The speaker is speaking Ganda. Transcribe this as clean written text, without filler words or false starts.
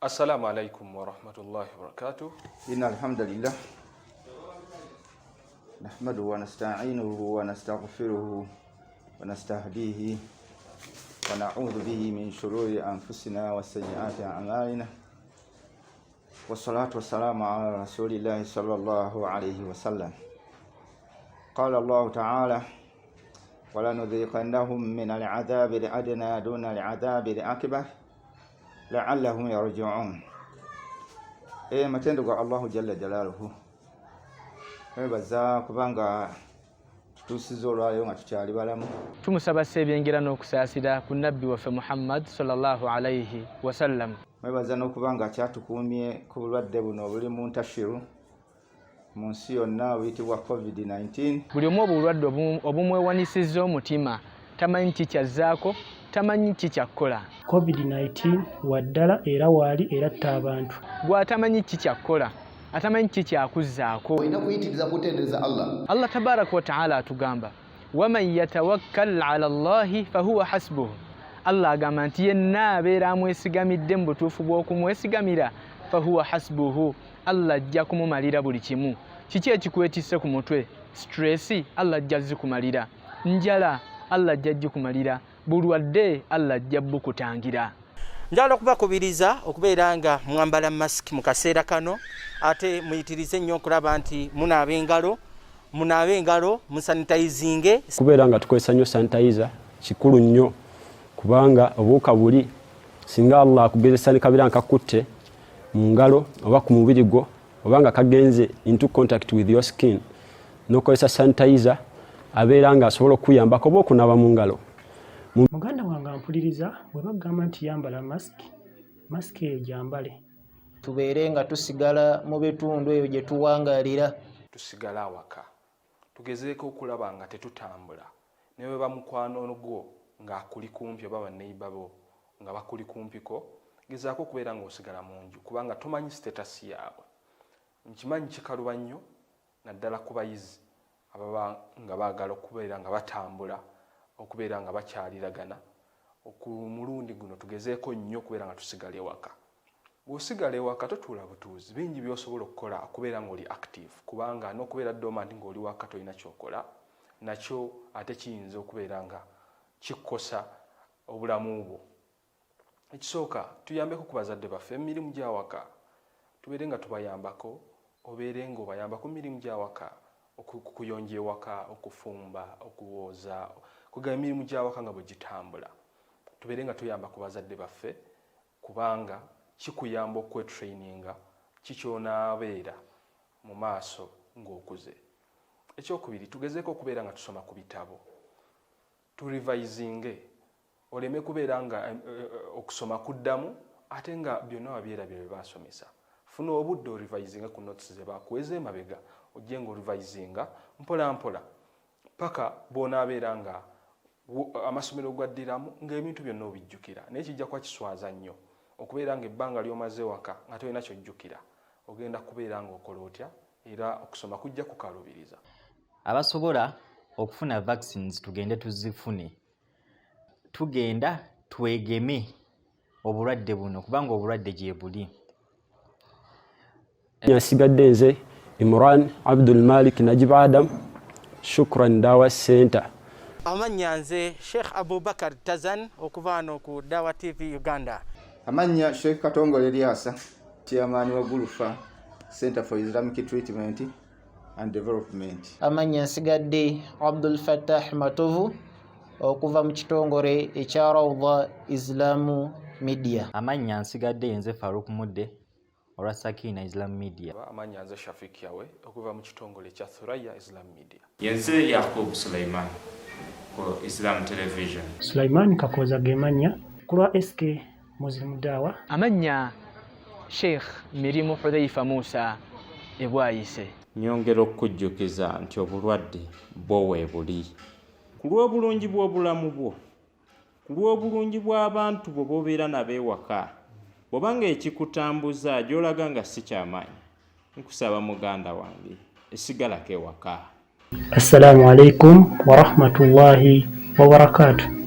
Assalamu alaikum wa rahmatullahi wa barakatuh. Innal hamdalillah nahmaduhu wa nasta'inuhu wa nastaghfiruhu wa nastahdihi wa na'udhu bihi min shururi anfusina wa sayyiati a'malina. Wassalatu wassalamu ala rasulillahi sallallahu alayhi wa sallam. Qala Allah ta'ala wa lanudhiqannahum min al'adhabi al'adna duna al'adhabi al'akbar la'allahum yarji'un. Matendo kwa Allahu jalla jalaluhu baza kubanga tutusizo lwayo nga tukyali balamu. Tumusaba sebyengera n'okusaasira ku nabbi waffe Muhammad sallallahu alayhi wa sallam. Baza n'okubanga kyatukumye ku bulwadde buno obuli mu ntashiru mu nsi yonna buyitibwa COVID-19. Buli omu obulwadde obumwewanisizza omutima tamanyi kikyazaako, tamanyi kikyakola. COVID-19 waddala era waali eratta abantu. Gw'atamanyi kikyakola, atamanyi kikyakuzzaako. Olina kuyitiriza kutendereza Allah. Allah tabaraka wa ta'ala atugamba waman yatawakkal ala Allahi fahuwa hasbuhu. Allah agamba nti yenna abeera amwesigamidde mu butuufu bw'okumwesigamira fahuwa hasbuhu. Allah ajja kumumalira buli kimu. Kiki ekikwetisse ku mutwe? Stressi, Allah ajja zikumalira. Njala, Allah ajja gikumalira. Bulwadde, Allah ajja bukutangira. Njala okubakubiriza okubeera nga mwambala mask mu kaseera kano, ate muyitirize nnyo okulaba nti munaabe engalo musanitizinge. Kubeera nga tukozesa nnyo sanitizer kikulu nnyo kubanga obuuka buli singa Allah akugezesa ne kabeera nkakutte mu ngalo oba ku mubiri gwo oba nga kagenze into contact with your skin n'okozesa sanitizer abeera nga asobola okuyambako oba okunaba mu ngalo. Muganda wange ampuliriza bwe bagamba nti yambala masiki eyo gyambale. Tubeere nga tusigala mu bitundu ebyo gye tuwangaalira. Tusigala awaka. Tugezeeko okulaba nga tetutambula. Ne bwe bamukwano gwo ng'akuli kumpi oba banneiba bo nga bakuli kumpiko, gezaako okubeera ng'osigala mu nju kubanga tomanyi status yaabwe. Nkimanyi kikaluba nnyo naddala ku bayizi ababa nga baagala okubeera nga batambula, okubeera nga bakyaliragana. Mulundi guno tugezeeko nnyo okubeera nga tusigala ewaka. Bw'osigala ewaka totuula butuuzi, bingi by'osobola okukola okubeera ng'oli active kubanga n'okubeera dormant ng'oli waka tolina kyokola nakyo ate kiyinza okubeera nga kikosa obulamu bwo. Ekisooka tuyambeko ku bazadde baffe emirimu gy'awaka tubeere nga tubayambako, obeere ng'obayambako emirimu gy'awaka, okuyonja ewaka, okufumba, okuwooza, kuga emirimu gy'awaka nga bwe gitambula. Tubeere nga tuyamba ku bazadde baffe kubanga kikuyamba okwetraininga kikyonaabeera mu maaso ng'okuze. Ekyokubiri tugezeeko okubeera nga tusoma ku bitabo, turevisinge, oleme kubeera nga okusoma kuddamu ate nga byonna wabyerabye bye basomesa. Funa obudde orevisinge ku notes ze bakuweza emabega, ojje ng'orevisinga mpola mpola paka bw'onaabeera nga amasomero gwaddiramu ng'ebintu byonna obijjukira. Naye kijja kuba kiswaza nnyo okubeera ng'ebbanga ly'omaze waka nga tolina kyojjukira, ogenda kubeera ng'okola otya era okusoma kujja kukalubiriza. Abasobola okufuna vaccines tugende tuzifune. Tugenda twegeme obulwadde buno kubanga obulwadde gye buli. Nyasigadde nze Imran Abdul Malik Najib Adam, Shukran Dawa Center. Amanya nze Sheikh Abubakar Tazan okuva wano ku Dawa TV Uganda. Amanya Sheikh Katongole Eliasa, chairman wa Gulufa Center for Islamic Treatment and Development. Amanya nsigadde Abdul Fattah Matovu okuva mu kitongole ekya Rawda Islamu Media. Amanya nsigadde nze Faruk Mudde olwa Sakina Islam Media. Amanya nze Shafik Yawe okuva mu kitongole ekya Thuraya Islam Media. Yenze Yakub Sulaiman ku Islam Television. Sulaiman Kakoza gemanya kulwa SK Muslim Dawa. Amanya Sheikh Mirimu Hudhaifa Musa ebwayise. Nyongera okujjukiza nti obulwadde bwo weebuli. Ku lw'obulungi bw'obulamu bwo, ku lw'obulungi bw'abantu bwo b'obeera nabo ewaka, bw'obanga ekikutambuza gy'olaga nga si kyamaanyi, nkusaba muganda wange esigalako ewaka. Assalamu alaikum wa rahmatullahi wa barakatuh.